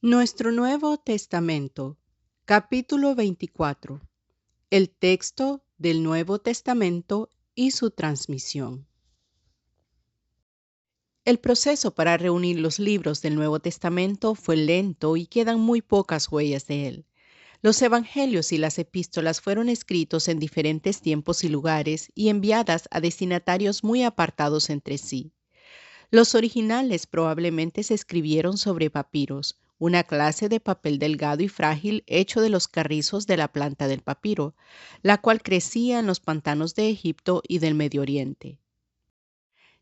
Nuestro Nuevo Testamento, capítulo 24. El texto del Nuevo Testamento y su transmisión. El proceso para reunir los libros del Nuevo Testamento fue lento y quedan muy pocas huellas de él. Los evangelios y las epístolas fueron escritos en diferentes tiempos y lugares y enviadas a destinatarios muy apartados entre sí. Los originales probablemente se escribieron sobre papiros, una clase de papel delgado y frágil hecho de los carrizos de la planta del papiro, la cual crecía en los pantanos de Egipto y del Medio Oriente.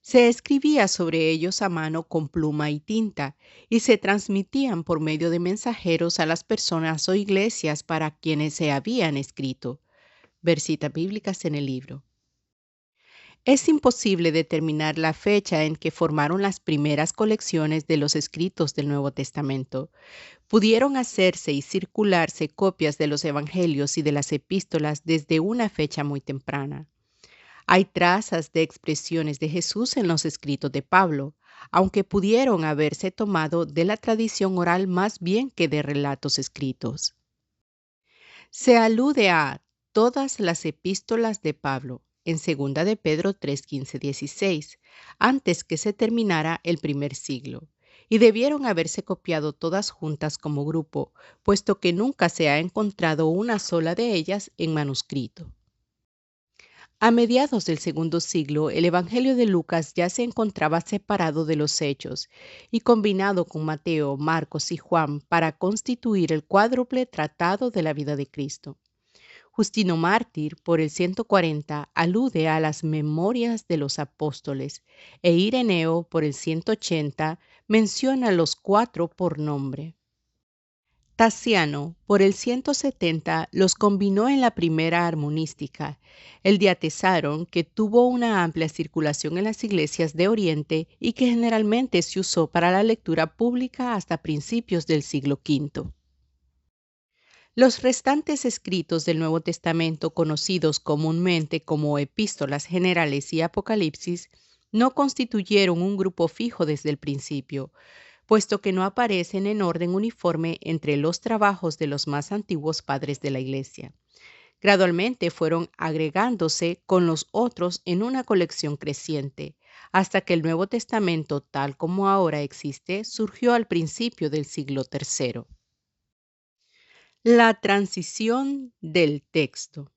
Se escribía sobre ellos a mano con pluma y tinta y se transmitían por medio de mensajeros a las personas o iglesias para quienes se habían escrito. Ver citas bíblicas en el libro. Es imposible determinar la fecha en que formaron las primeras colecciones de los escritos del Nuevo Testamento. Pudieron hacerse y circularse copias de los evangelios y de las epístolas desde una fecha muy temprana. Hay trazas de expresiones de Jesús en los escritos de Pablo, aunque pudieron haberse tomado de la tradición oral más bien que de relatos escritos. Se alude a todas las epístolas de Pablo en 2 de Pedro 3:15-16, antes que se terminara el primer siglo, y debieron haberse copiado todas juntas como grupo, puesto que nunca se ha encontrado una sola de ellas en manuscrito. A mediados del segundo siglo, el Evangelio de Lucas ya se encontraba separado de los Hechos y combinado con Mateo, Marcos y Juan para constituir el cuádruple tratado de la vida de Cristo. Justino Mártir, por el 140, alude a las memorias de los apóstoles, e Ireneo, por el 180, menciona los 4 por nombre. Tasiano, por el 170, los combinó en la primera armonística, el Diatesaron, que tuvo una amplia circulación en las iglesias de Oriente y que generalmente se usó para la lectura pública hasta principios del siglo V. Los restantes escritos del Nuevo Testamento, conocidos comúnmente como epístolas generales y Apocalipsis, no constituyeron un grupo fijo desde el principio, puesto que no aparecen en orden uniforme entre los trabajos de los más antiguos padres de la Iglesia. Gradualmente fueron agregándose con los otros en una colección creciente, hasta que el Nuevo Testamento, tal como ahora existe, surgió al principio del siglo III. La transición del texto.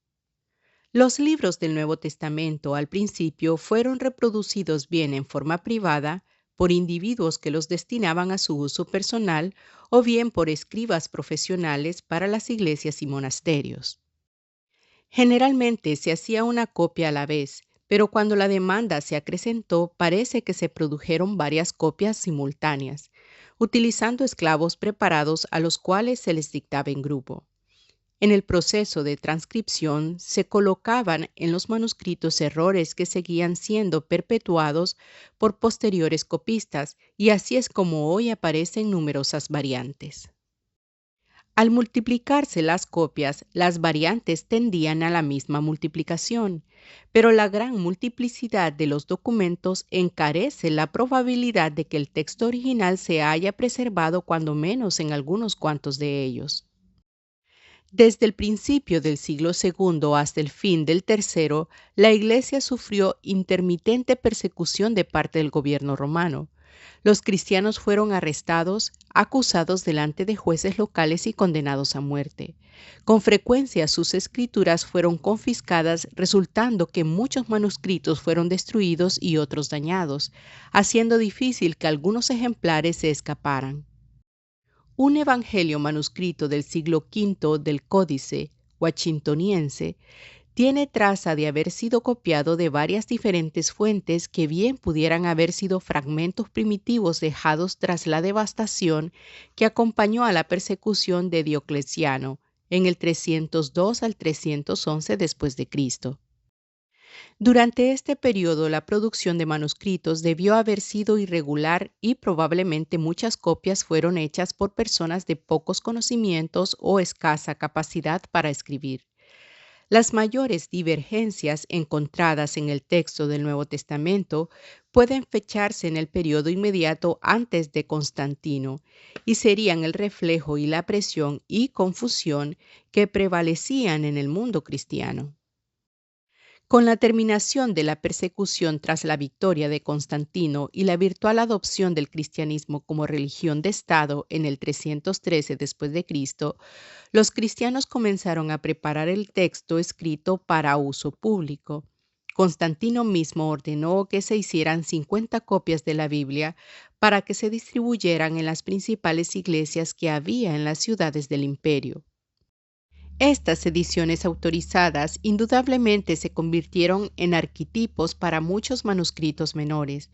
Los libros del Nuevo Testamento al principio fueron reproducidos bien en forma privada por individuos que los destinaban a su uso personal o bien por escribas profesionales para las iglesias y monasterios. Generalmente se hacía una copia a la vez, pero cuando la demanda se acrecentó parece que se produjeron varias copias simultáneas, utilizando esclavos preparados a los cuales se les dictaba en grupo. En el proceso de transcripción se colocaban en los manuscritos errores que seguían siendo perpetuados por posteriores copistas, y así es como hoy aparecen numerosas variantes. Al multiplicarse las copias, las variantes tendían a la misma multiplicación, pero la gran multiplicidad de los documentos encarece la probabilidad de que el texto original se haya preservado cuando menos en algunos cuantos de ellos. Desde el principio del siglo II hasta el fin del tercero, la Iglesia sufrió intermitente persecución de parte del gobierno romano. Los cristianos fueron arrestados, acusados delante de jueces locales y condenados a muerte. Con frecuencia sus escrituras fueron confiscadas, resultando que muchos manuscritos fueron destruidos y otros dañados, haciendo difícil que algunos ejemplares se escaparan. Un evangelio manuscrito del siglo V del Códice Washingtoniense tiene traza de haber sido copiado de varias diferentes fuentes que bien pudieran haber sido fragmentos primitivos dejados tras la devastación que acompañó a la persecución de Diocleciano en el 302 al 311 después de Cristo. Durante este periodo, la producción de manuscritos debió haber sido irregular y probablemente muchas copias fueron hechas por personas de pocos conocimientos o escasa capacidad para escribir. Las mayores divergencias encontradas en el texto del Nuevo Testamento pueden fecharse en el periodo inmediato antes de Constantino y serían el reflejo y la presión y confusión que prevalecían en el mundo cristiano. Con la terminación de la persecución tras la victoria de Constantino y la virtual adopción del cristianismo como religión de Estado en el 313 después de Cristo, los cristianos comenzaron a preparar el texto escrito para uso público. Constantino mismo ordenó que se hicieran 50 copias de la Biblia para que se distribuyeran en las principales iglesias que había en las ciudades del imperio. Estas ediciones autorizadas indudablemente se convirtieron en arquetipos para muchos manuscritos menores,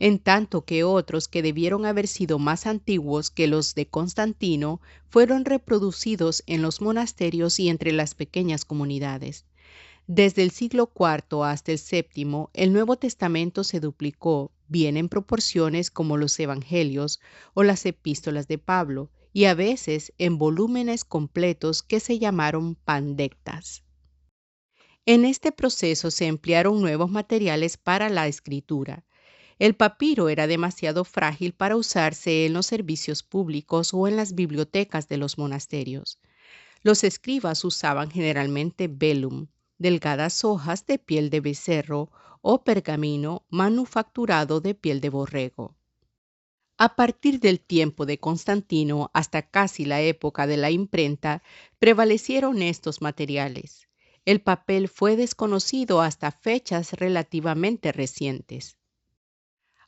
en tanto que otros que debieron haber sido más antiguos que los de Constantino fueron reproducidos en los monasterios y entre las pequeñas comunidades. Desde el siglo IV hasta el VII, el Nuevo Testamento se duplicó, bien en proporciones como los Evangelios o las epístolas de Pablo, y a veces en volúmenes completos que se llamaron pandectas. En este proceso se emplearon nuevos materiales para la escritura. El papiro era demasiado frágil para usarse en los servicios públicos o en las bibliotecas de los monasterios. Los escribas usaban generalmente velum, delgadas hojas de piel de becerro o pergamino manufacturado de piel de borrego. A partir del tiempo de Constantino hasta casi la época de la imprenta, prevalecieron estos materiales. El papel fue desconocido hasta fechas relativamente recientes.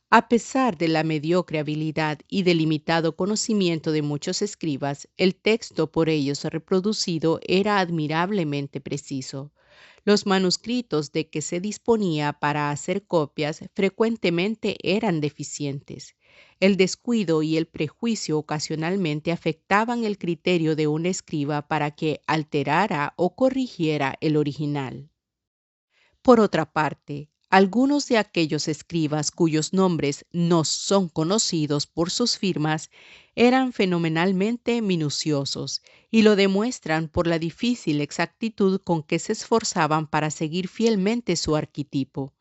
A pesar de la mediocre habilidad y del limitado conocimiento de muchos escribas, el texto por ellos reproducido era admirablemente preciso. Los manuscritos de que se disponía para hacer copias frecuentemente eran deficientes. El descuido y el prejuicio ocasionalmente afectaban el criterio de un escriba para que alterara o corrigiera el original. Por otra parte, algunos de aquellos escribas cuyos nombres no son conocidos por sus firmas eran fenomenalmente minuciosos y lo demuestran por la difícil exactitud con que se esforzaban para seguir fielmente su arquetipo.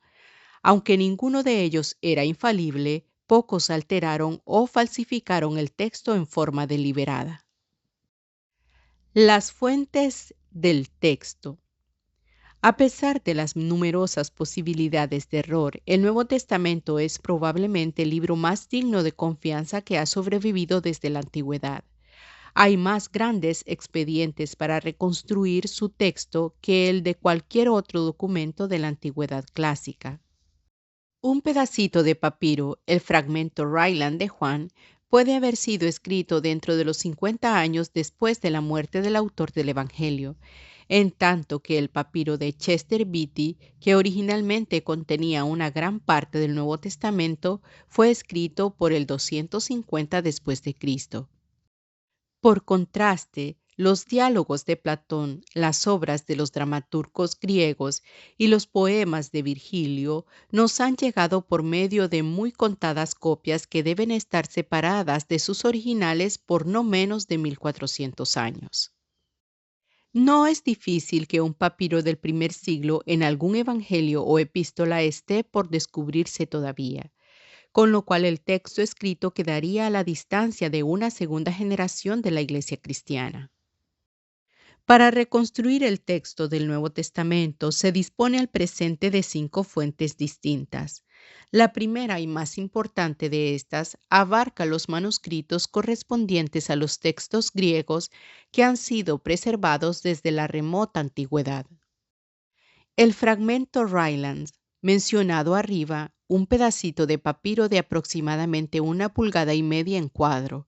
Aunque ninguno de ellos era infalible, pocos alteraron o falsificaron el texto en forma deliberada. Las fuentes del texto. A pesar de las numerosas posibilidades de error, el Nuevo Testamento es probablemente el libro más digno de confianza que ha sobrevivido desde la antigüedad. Hay más grandes expedientes para reconstruir su texto que el de cualquier otro documento de la antigüedad clásica. Un pedacito de papiro, el fragmento Ryland de Juan, puede haber sido escrito dentro de los 50 años después de la muerte del autor del Evangelio, en tanto que el papiro de Chester Beatty, que originalmente contenía una gran parte del Nuevo Testamento, fue escrito por el 250 después de Cristo. Por contraste, los diálogos de Platón, las obras de los dramaturgos griegos y los poemas de Virgilio nos han llegado por medio de muy contadas copias que deben estar separadas de sus originales por no menos de 1400 años. No es difícil que un papiro del primer siglo en algún evangelio o epístola esté por descubrirse todavía, con lo cual el texto escrito quedaría a la distancia de una segunda generación de la Iglesia cristiana. Para reconstruir el texto del Nuevo Testamento se dispone al presente de 5 fuentes distintas. La primera y más importante de estas abarca los manuscritos correspondientes a los textos griegos que han sido preservados desde la remota antigüedad. El fragmento Ryland, mencionado arriba, un pedacito de papiro de aproximadamente 1,5 pulgadas en cuadro.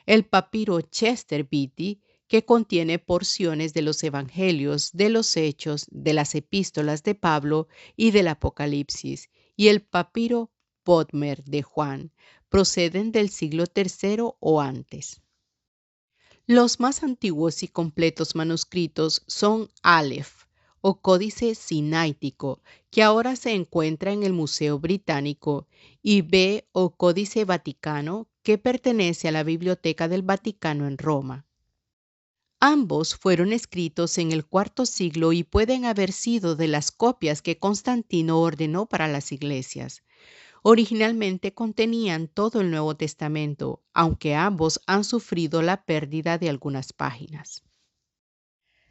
El papiro Chester Beatty, que contiene porciones de los Evangelios, de los Hechos, de las epístolas de Pablo y del Apocalipsis, y el papiro Bodmer de Juan, proceden del siglo III o antes. Los más antiguos y completos manuscritos son Aleph, o Códice Sinaítico, que ahora se encuentra en el Museo Británico, y B, o Códice Vaticano, que pertenece a la Biblioteca del Vaticano en Roma. Ambos fueron escritos en el IV siglo y pueden haber sido de las copias que Constantino ordenó para las iglesias. Originalmente contenían todo el Nuevo Testamento, aunque ambos han sufrido la pérdida de algunas páginas.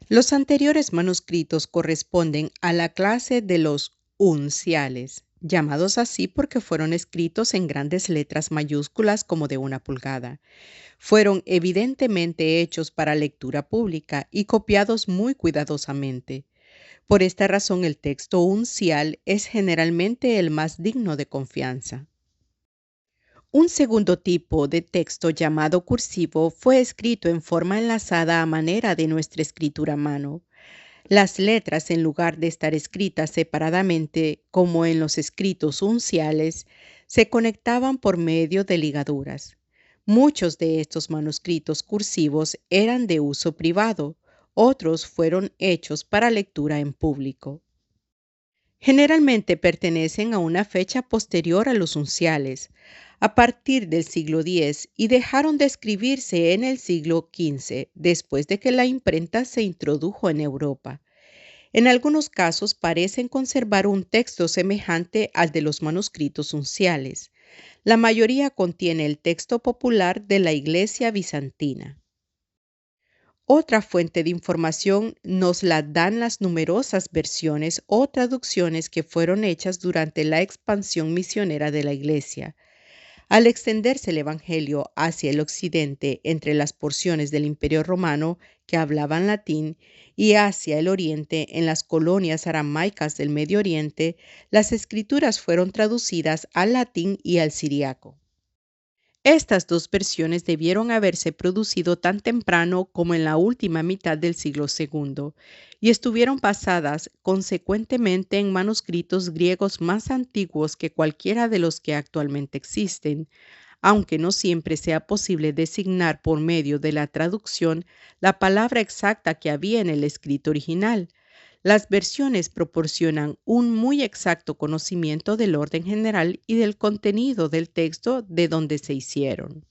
Los anteriores manuscritos corresponden a la clase de los unciales, llamados así porque fueron escritos en grandes letras mayúsculas como de 1 pulgada. Fueron evidentemente hechos para lectura pública y copiados muy cuidadosamente. Por esta razón, el texto uncial es generalmente el más digno de confianza. Un segundo tipo de texto llamado cursivo fue escrito en forma enlazada a manera de nuestra escritura a mano. Las letras, en lugar de estar escritas separadamente como en los escritos unciales, se conectaban por medio de ligaduras. Muchos de estos manuscritos cursivos eran de uso privado, otros fueron hechos para lectura en público. Generalmente pertenecen a una fecha posterior a los unciales, a partir del siglo X, y dejaron de escribirse en el siglo XV, después de que la imprenta se introdujo en Europa. En algunos casos parecen conservar un texto semejante al de los manuscritos unciales. La mayoría contiene el texto popular de la Iglesia bizantina. Otra fuente de información nos la dan las numerosas versiones o traducciones que fueron hechas durante la expansión misionera de la Iglesia. Al extenderse el Evangelio hacia el occidente entre las porciones del Imperio Romano que hablaban latín y hacia el oriente en las colonias aramaicas del Medio Oriente, las escrituras fueron traducidas al latín y al siriaco. Estas dos versiones debieron haberse producido tan temprano como en la última mitad del siglo II y estuvieron basadas consecuentemente en manuscritos griegos más antiguos que cualquiera de los que actualmente existen, aunque no siempre sea posible designar por medio de la traducción la palabra exacta que había en el escrito original. Las versiones proporcionan un muy exacto conocimiento del orden general y del contenido del texto de donde se hicieron.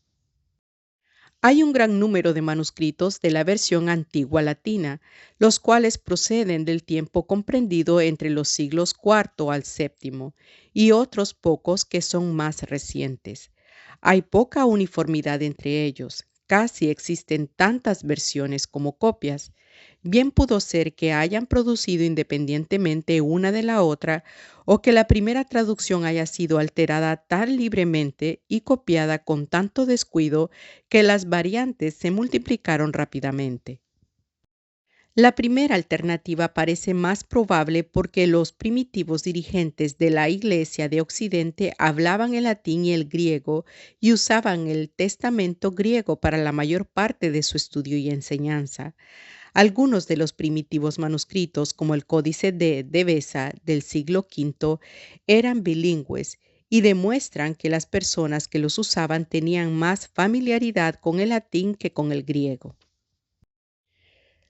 Hay un gran número de manuscritos de la versión antigua latina, los cuales proceden del tiempo comprendido entre los siglos IV al VII, y otros pocos que son más recientes. Hay poca uniformidad entre ellos. Casi existen tantas versiones como copias. Bien pudo ser que hayan producido independientemente una de la otra o que la primera traducción haya sido alterada tan libremente y copiada con tanto descuido que las variantes se multiplicaron rápidamente. La primera alternativa parece más probable porque los primitivos dirigentes de la Iglesia de Occidente hablaban el latín y el griego y usaban el testamento griego para la mayor parte de su estudio y enseñanza. Algunos de los primitivos manuscritos, como el Códice de Beza del siglo V, eran bilingües y demuestran que las personas que los usaban tenían más familiaridad con el latín que con el griego.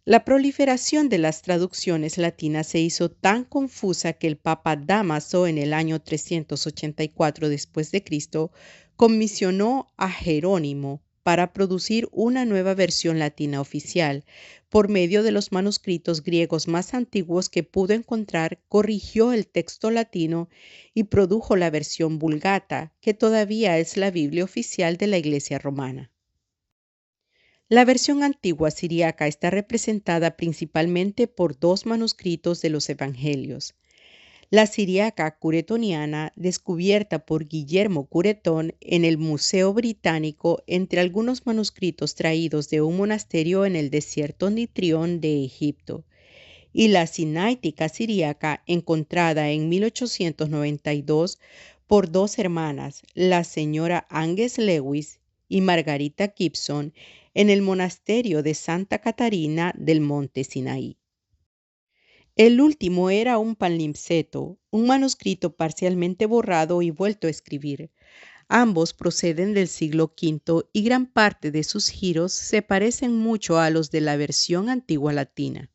La proliferación de las traducciones latinas se hizo tan confusa que el Papa Dámaso en el año 384 después de Cristo comisionó a Jerónimo para producir una nueva versión latina oficial. Por medio de los manuscritos griegos más antiguos que pudo encontrar, corrigió el texto latino y produjo la versión Vulgata, que todavía es la Biblia oficial de la Iglesia romana. La versión antigua siríaca está representada principalmente por dos manuscritos de los Evangelios. La siríaca curetoniana, descubierta por Guillermo Curetón en el Museo Británico entre algunos manuscritos traídos de un monasterio en el desierto Nitrión de Egipto, y la sinaítica siríaca, encontrada en 1892 por dos hermanas, la señora Agnes Lewis y Margarita Gibson, en el monasterio de Santa Catarina del Monte Sinaí. El último era un palimpsesto, un manuscrito parcialmente borrado y vuelto a escribir. Ambos proceden del siglo V y gran parte de sus giros se parecen mucho a los de la versión antigua latina.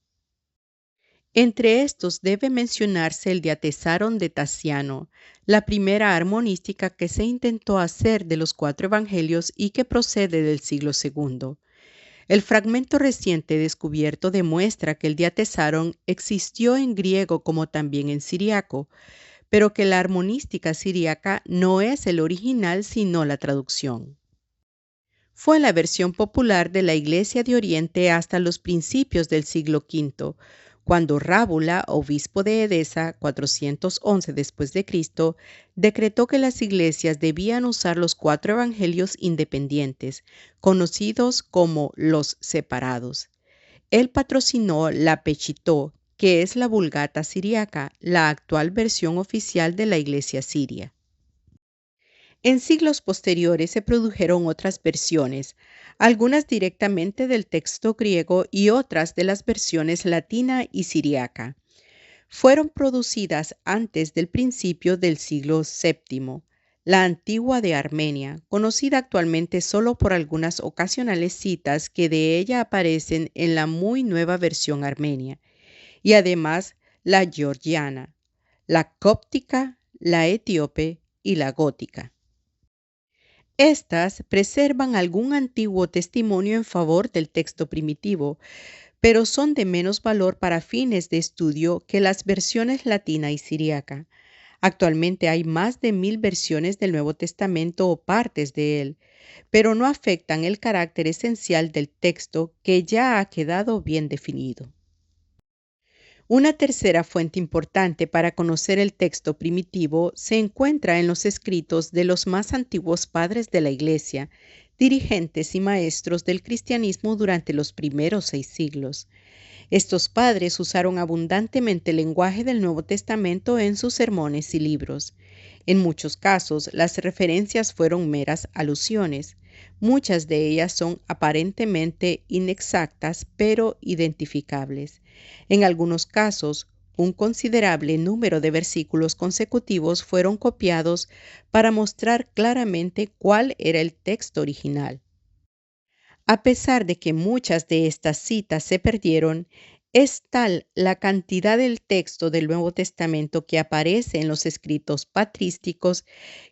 Entre estos debe mencionarse el Diatessaron de Tasiano, la primera armonística que se intentó hacer de los 4 evangelios y que procede del siglo II. El fragmento reciente descubierto demuestra que el Diatessaron existió en griego como también en siriaco, pero que la armonística siríaca no es el original sino la traducción. Fue la versión popular de la Iglesia de Oriente hasta los principios del siglo V, cuando Rábula, obispo de Edesa, 411 después de Cristo, decretó que las iglesias debían usar los 4 evangelios independientes, conocidos como los separados. Él patrocinó la Pechitó, que es la Vulgata siríaca, la actual versión oficial de la Iglesia siria. En siglos posteriores se produjeron otras versiones, algunas directamente del texto griego y otras de las versiones latina y siríaca. Fueron producidas antes del principio del siglo VII. La antigua de Armenia, conocida actualmente solo por algunas ocasionales citas que de ella aparecen en la muy nueva versión armenia, y además la georgiana, la cóptica, la etíope y la gótica. Estas preservan algún antiguo testimonio en favor del texto primitivo, pero son de menos valor para fines de estudio que las versiones latina y siríaca. Actualmente hay más de 1000 versiones del Nuevo Testamento o partes de él, pero no afectan el carácter esencial del texto que ya ha quedado bien definido. Una tercera fuente importante para conocer el texto primitivo se encuentra en los escritos de los más antiguos padres de la Iglesia, dirigentes y maestros del cristianismo durante los primeros 6 siglos. Estos padres usaron abundantemente el lenguaje del Nuevo Testamento en sus sermones y libros. En muchos casos, las referencias fueron meras alusiones. Muchas de ellas son aparentemente inexactas, pero identificables. En algunos casos, un considerable número de versículos consecutivos fueron copiados para mostrar claramente cuál era el texto original. A pesar de que muchas de estas citas se perdieron, es tal la cantidad del texto del Nuevo Testamento que aparece en los escritos patrísticos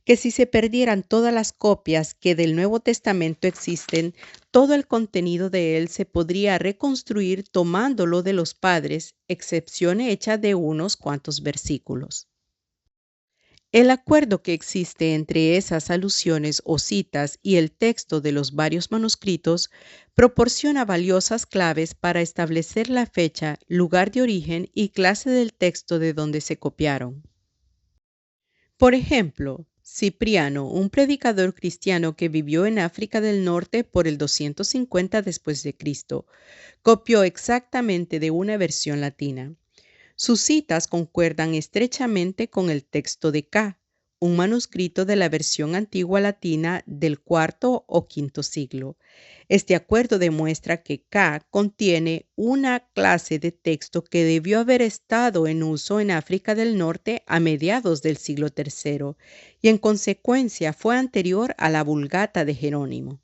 que si se perdieran todas las copias que del Nuevo Testamento existen, todo el contenido de él se podría reconstruir tomándolo de los padres, excepción hecha de unos cuantos versículos. El acuerdo que existe entre esas alusiones o citas y el texto de los varios manuscritos proporciona valiosas claves para establecer la fecha, lugar de origen y clase del texto de donde se copiaron. Por ejemplo, Cipriano, un predicador cristiano que vivió en África del Norte por el 250 después de Cristo, copió exactamente de una versión latina. Sus citas concuerdan estrechamente con el texto de K, un manuscrito de la versión antigua latina del IV o V siglo. Este acuerdo demuestra que K contiene una clase de texto que debió haber estado en uso en África del Norte a mediados del siglo III y en consecuencia fue anterior a la Vulgata de Jerónimo.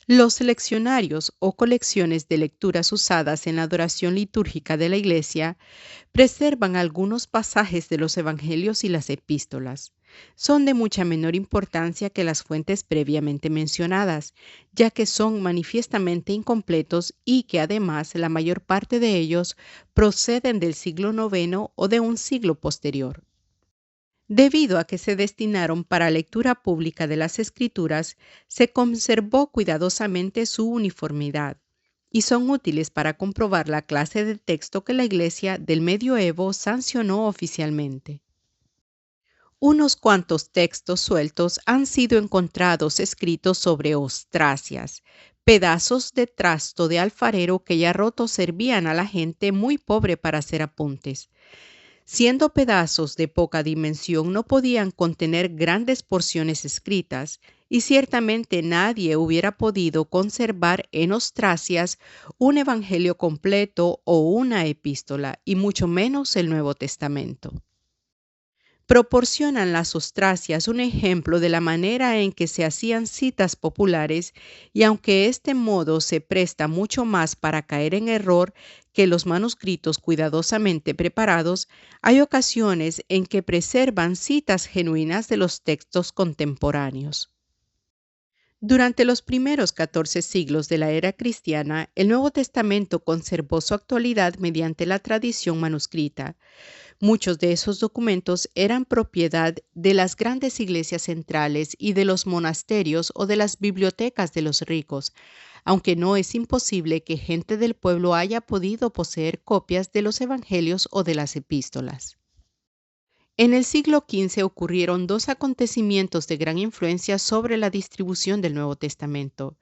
Los leccionarios o colecciones de lecturas usadas en la adoración litúrgica de la Iglesia preservan algunos pasajes de los Evangelios y las epístolas. Son de mucha menor importancia que las fuentes previamente mencionadas, ya que son manifiestamente incompletos y que además la mayor parte de ellos proceden del siglo IX o de un siglo posterior. Debido a que se destinaron para lectura pública de las Escrituras, se conservó cuidadosamente su uniformidad y son útiles para comprobar la clase de texto que la Iglesia del Medioevo sancionó oficialmente. Unos cuantos textos sueltos han sido encontrados escritos sobre ostracias, pedazos de trasto de alfarero que ya rotos servían a la gente muy pobre para hacer apuntes. Siendo pedazos de poca dimensión, no podían contener grandes porciones escritas, y ciertamente nadie hubiera podido conservar en ostracias un evangelio completo o una epístola, y mucho menos el Nuevo Testamento. Proporcionan las ostracias un ejemplo de la manera en que se hacían citas populares y aunque este modo se presta mucho más para caer en error que los manuscritos cuidadosamente preparados, hay ocasiones en que preservan citas genuinas de los textos contemporáneos. Durante los primeros 14 siglos de la era cristiana, el Nuevo Testamento conservó su actualidad mediante la tradición manuscrita. Muchos de esos documentos eran propiedad de las grandes iglesias centrales y de los monasterios o de las bibliotecas de los ricos, aunque no es imposible que gente del pueblo haya podido poseer copias de los evangelios o de las epístolas. En el siglo XV ocurrieron dos acontecimientos de gran influencia sobre la distribución del Nuevo Testamento.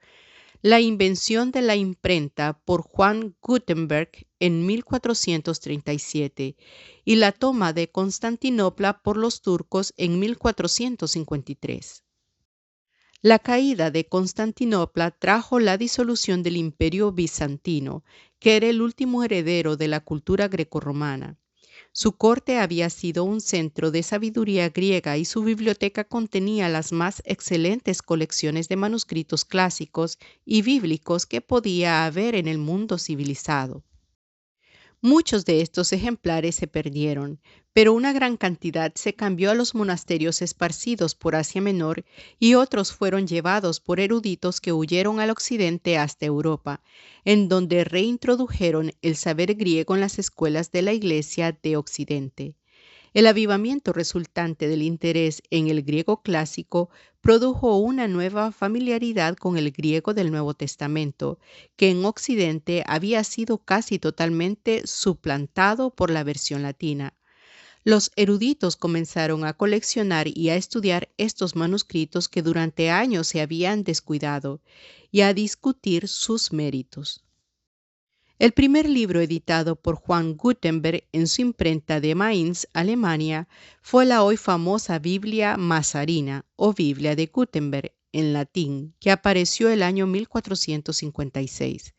La invención de la imprenta por Juan Gutenberg en 1437 y la toma de Constantinopla por los turcos en 1453. La caída de Constantinopla trajo la disolución del Imperio bizantino, que era el último heredero de la cultura grecorromana. Su corte había sido un centro de sabiduría griega y su biblioteca contenía las más excelentes colecciones de manuscritos clásicos y bíblicos que podía haber en el mundo civilizado. Muchos de estos ejemplares se perdieron, pero una gran cantidad se cambió a los monasterios esparcidos por Asia Menor y otros fueron llevados por eruditos que huyeron al occidente hasta Europa, en donde reintrodujeron el saber griego en las escuelas de la Iglesia de Occidente. El avivamiento resultante del interés en el griego clásico produjo una nueva familiaridad con el griego del Nuevo Testamento, que en Occidente había sido casi totalmente suplantado por la versión latina. Los eruditos comenzaron a coleccionar y a estudiar estos manuscritos que durante años se habían descuidado y a discutir sus méritos. El primer libro editado por Juan Gutenberg en su imprenta de Mainz, Alemania, fue la hoy famosa Biblia Mazarina o Biblia de Gutenberg en latín, que apareció el año 1456.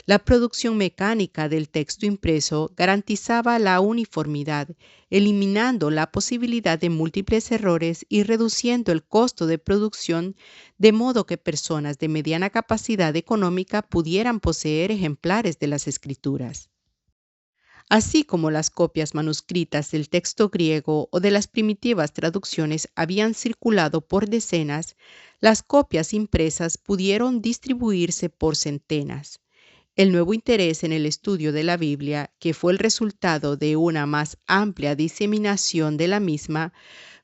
La producción mecánica del texto impreso garantizaba la uniformidad, eliminando la posibilidad de múltiples errores y reduciendo el costo de producción, de modo que personas de mediana capacidad económica pudieran poseer ejemplares de las escrituras. Así como las copias manuscritas del texto griego o de las primitivas traducciones habían circulado por decenas, las copias impresas pudieron distribuirse por centenas. El nuevo interés en el estudio de la Biblia, que fue el resultado de una más amplia diseminación de la misma,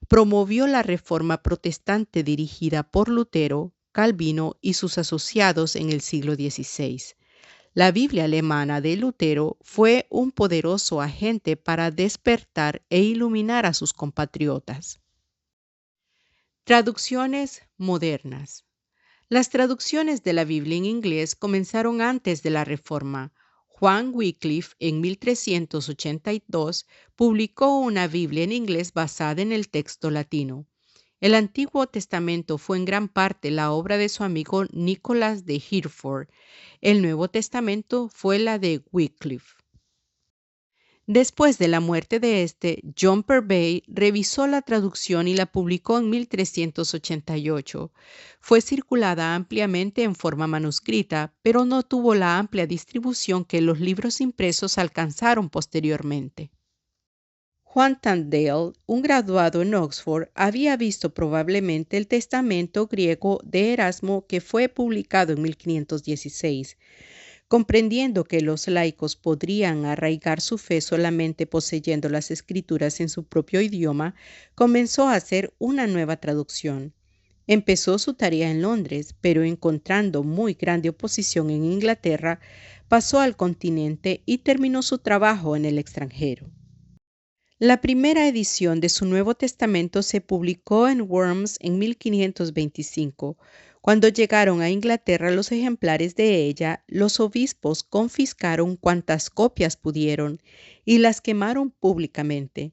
promovió la reforma protestante dirigida por Lutero, Calvino y sus asociados en el siglo XVI. La Biblia alemana de Lutero fue un poderoso agente para despertar e iluminar a sus compatriotas. Traducciones modernas. Las traducciones de la Biblia en inglés comenzaron antes de la Reforma. Juan Wycliffe, en 1382, publicó una Biblia en inglés basada en el texto latino. El Antiguo Testamento fue en gran parte la obra de su amigo Nicolás de Herford. El Nuevo Testamento fue la de Wycliffe. Después de la muerte de John Purvey revisó la traducción y la publicó en 1388. Fue circulada ampliamente en forma manuscrita, pero no tuvo la amplia distribución que los libros impresos alcanzaron posteriormente. Juan Tyndale, un graduado en Oxford, había visto probablemente el testamento griego de Erasmo que fue publicado en 1516. Comprendiendo que los laicos podrían arraigar su fe solamente poseyendo las escrituras en su propio idioma, comenzó a hacer una nueva traducción. Empezó su tarea en Londres, pero encontrando muy grande oposición en Inglaterra, pasó al continente y terminó su trabajo en el extranjero. La primera edición de su Nuevo Testamento se publicó en Worms en 1525. Cuando llegaron a Inglaterra los ejemplares de ella, los obispos confiscaron cuantas copias pudieron y las quemaron públicamente.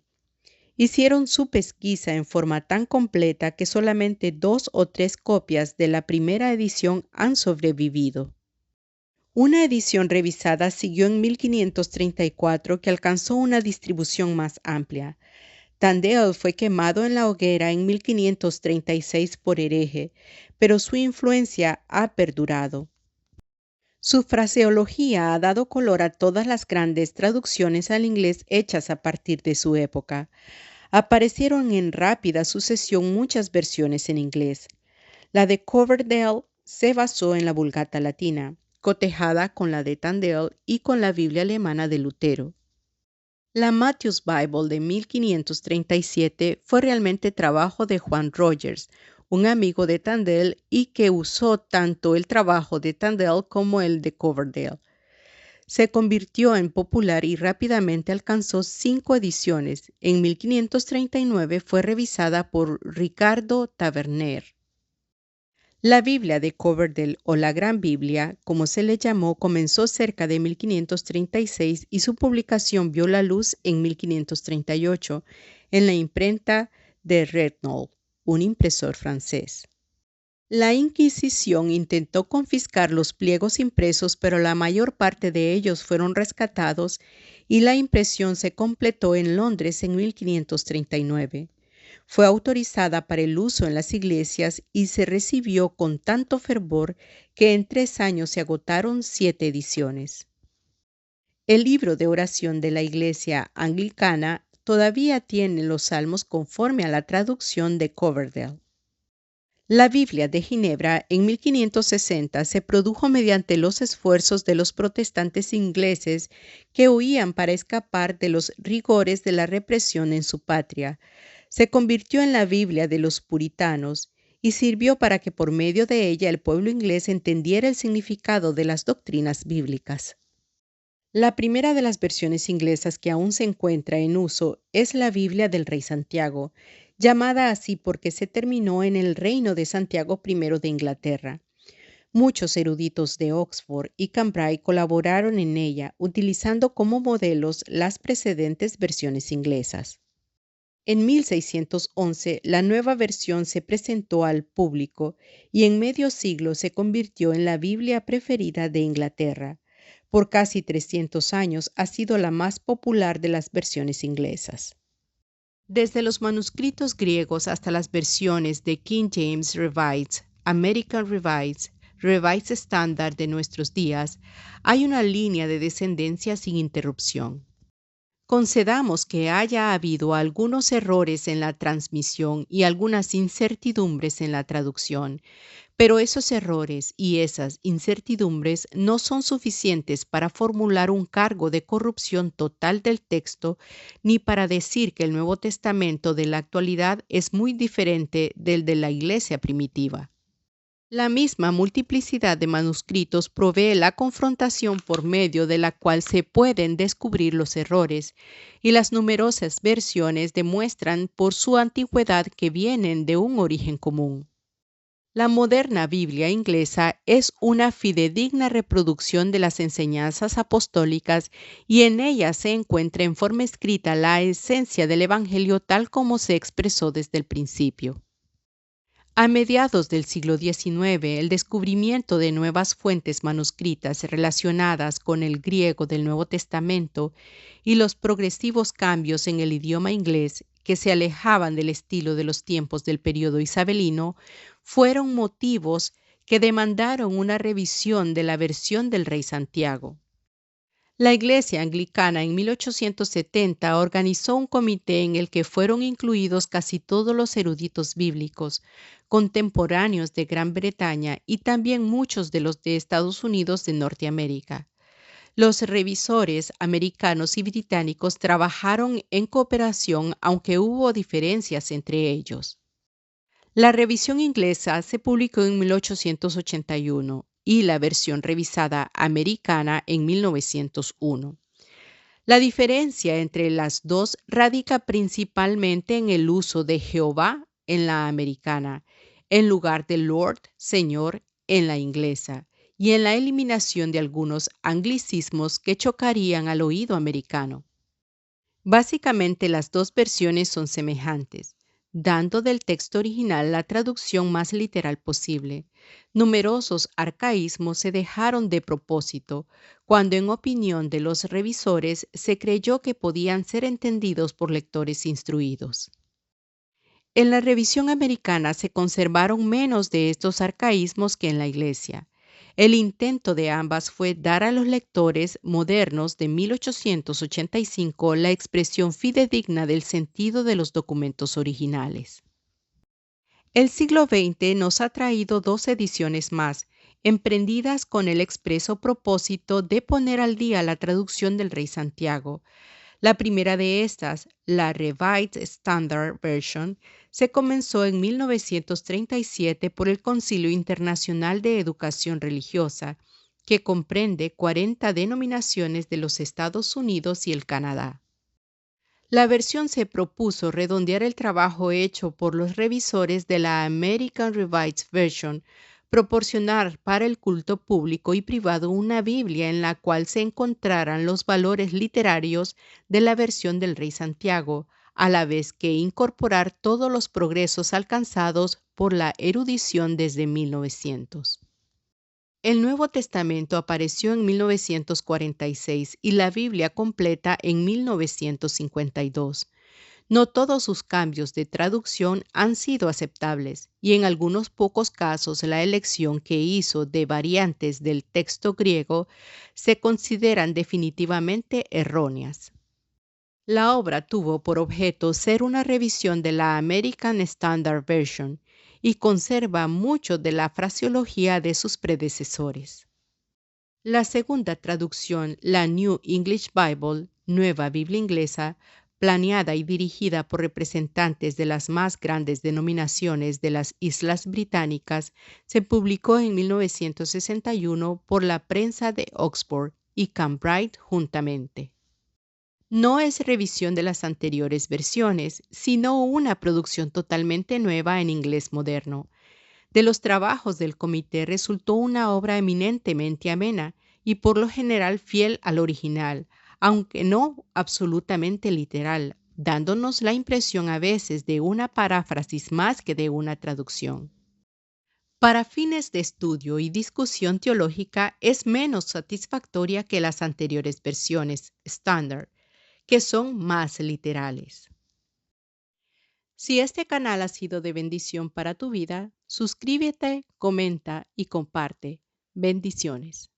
Hicieron su pesquisa en forma tan completa que solamente 2 o 3 copias de la primera edición han sobrevivido. Una edición revisada siguió en 1534 que alcanzó una distribución más amplia. Tyndale fue quemado en la hoguera en 1536 por hereje, pero su influencia ha perdurado. Su fraseología ha dado color a todas las grandes traducciones al inglés hechas a partir de su época. Aparecieron en rápida sucesión muchas versiones en inglés. La de Coverdale se basó en la Vulgata latina, cotejada con la de Tyndale y con la Biblia alemana de Lutero. La Matthew's Bible de 1537 fue realmente trabajo de Juan Rogers, un amigo de Tyndale y que usó tanto el trabajo de Tyndale como el de Coverdale. Se convirtió en popular y rápidamente alcanzó 5 ediciones. En 1539 fue revisada por Ricardo Taverner. La Biblia de Coverdale o la Gran Biblia, como se le llamó, comenzó cerca de 1536 y su publicación vio la luz en 1538 en la imprenta de Regnault, un impresor francés. La Inquisición intentó confiscar los pliegos impresos, pero la mayor parte de ellos fueron rescatados y la impresión se completó en Londres en 1539. Fue autorizada para el uso en las iglesias y se recibió con tanto fervor que en 3 años se agotaron 7 ediciones. El libro de oración de la Iglesia Anglicana todavía tiene los salmos conforme a la traducción de Coverdale. La Biblia de Ginebra en 1560 se produjo mediante los esfuerzos de los protestantes ingleses que huían para escapar de los rigores de la represión en su patria. Se convirtió en la Biblia de los puritanos y sirvió para que por medio de ella el pueblo inglés entendiera el significado de las doctrinas bíblicas. La primera de las versiones inglesas que aún se encuentra en uso es la Biblia del Rey Santiago, llamada así porque se terminó en el reino de Santiago I de Inglaterra. Muchos eruditos de Oxford y Cambridge colaboraron en ella, utilizando como modelos las precedentes versiones inglesas. En 1611, la nueva versión se presentó al público y en medio siglo se convirtió en la Biblia preferida de Inglaterra. Por casi 300 años ha sido la más popular de las versiones inglesas. Desde los manuscritos griegos hasta las versiones de King James Revised, American Revised, Revised Standard de nuestros días, hay una línea de descendencia sin interrupción. Concedamos que haya habido algunos errores en la transmisión y algunas incertidumbres en la traducción, pero esos errores y esas incertidumbres no son suficientes para formular un cargo de corrupción total del texto ni para decir que el Nuevo Testamento de la actualidad es muy diferente del de la Iglesia primitiva. La misma multiplicidad de manuscritos provee la confrontación por medio de la cual se pueden descubrir los errores, y las numerosas versiones demuestran por su antigüedad que vienen de un origen común. La moderna Biblia inglesa es una fidedigna reproducción de las enseñanzas apostólicas y en ella se encuentra en forma escrita la esencia del Evangelio tal como se expresó desde el principio. A mediados del siglo XIX, el descubrimiento de nuevas fuentes manuscritas relacionadas con el griego del Nuevo Testamento y los progresivos cambios en el idioma inglés que se alejaban del estilo de los tiempos del período isabelino fueron motivos que demandaron una revisión de la versión del Rey Santiago. La Iglesia Anglicana en 1870 organizó un comité en el que fueron incluidos casi todos los eruditos bíblicos, contemporáneos de Gran Bretaña y también muchos de los de Estados Unidos de Norteamérica. Los revisores americanos y británicos trabajaron en cooperación, aunque hubo diferencias entre ellos. La revisión inglesa se publicó en 1881 y la versión revisada americana en 1901. La diferencia entre las dos radica principalmente en el uso de Jehová en la americana, en lugar de Lord, Señor, en la inglesa, y en la eliminación de algunos anglicismos que chocarían al oído americano. Básicamente las dos versiones son semejantes, dando del texto original la traducción más literal posible. Numerosos arcaísmos se dejaron de propósito, cuando en opinión de los revisores se creyó que podían ser entendidos por lectores instruidos. En la revisión americana se conservaron menos de estos arcaísmos que en la Iglesia. El intento de ambas fue dar a los lectores modernos de 1885 la expresión fidedigna del sentido de los documentos originales. El siglo XX nos ha traído 2 ediciones más, emprendidas con el expreso propósito de poner al día la traducción del Rey Santiago. La primera de estas, la Revised Standard Version, se comenzó en 1937 por el Concilio Internacional de Educación Religiosa, que comprende 40 denominaciones de los Estados Unidos y el Canadá. La versión se propuso redondear el trabajo hecho por los revisores de la American Revised Version, proporcionar para el culto público y privado una Biblia en la cual se encontraran los valores literarios de la versión del Rey Santiago, a la vez que incorporar todos los progresos alcanzados por la erudición desde 1900. El Nuevo Testamento apareció en 1946 y la Biblia completa en 1952. No todos sus cambios de traducción han sido aceptables y en algunos pocos casos la elección que hizo de variantes del texto griego se consideran definitivamente erróneas. La obra tuvo por objeto ser una revisión de la American Standard Version y conserva mucho de la fraseología de sus predecesores. La segunda traducción, la New English Bible, Nueva Biblia Inglesa, planeada y dirigida por representantes de las más grandes denominaciones de las Islas Británicas, se publicó en 1961 por la prensa de Oxford y Cambridge juntamente. No es revisión de las anteriores versiones, sino una producción totalmente nueva en inglés moderno. De los trabajos del comité resultó una obra eminentemente amena y por lo general fiel al original, aunque no absolutamente literal, dándonos la impresión a veces de una paráfrasis más que de una traducción. Para fines de estudio y discusión teológica es menos satisfactoria que las anteriores versiones estándar, que son más literales. Si este canal ha sido de bendición para tu vida, suscríbete, comenta y comparte. Bendiciones.